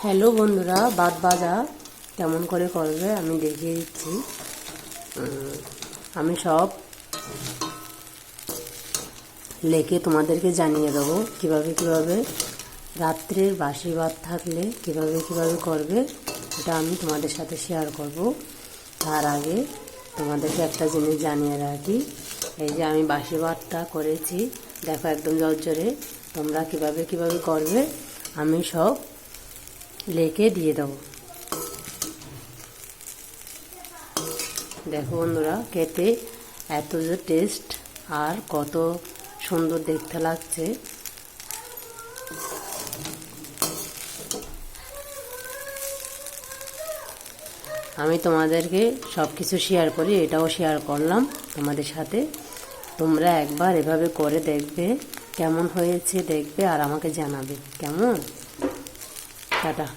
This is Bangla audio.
হ্যালো বন্ধুরা, বাদ ভাজা কেমন করে করবে আমি দেখিয়ে দিচ্ছি। আমি সব লেখে তোমাদেরকে জানিয়ে দেবো কিভাবে রাত্রের বাসি ভাত থাকলে কিভাবে করবে, এটা আমি তোমাদের সাথে শেয়ার করব। তার আগে তোমাদেরকে একটা জিনিস জানিয়ে রাখি, এই যে আমি বাসি ভাতটা করেছি, দেখো একদম ঝরঝরে। তোমরা কিভাবে করবে আমি সব লেখে দিয়ে দেবো। দেখো বন্ধুরা, খেতে এত যে টেস্ট আর কত সুন্দর দেখতে লাগছে। আমি তোমাদেরকে সব কিছু শেয়ার করি, এটাও শেয়ার করলাম তোমাদের সাথে। তোমরা একবার এভাবে করে দেখবে, কেমন হয়েছে দেখবে আর আমাকে জানাবে কেমন। টাটা।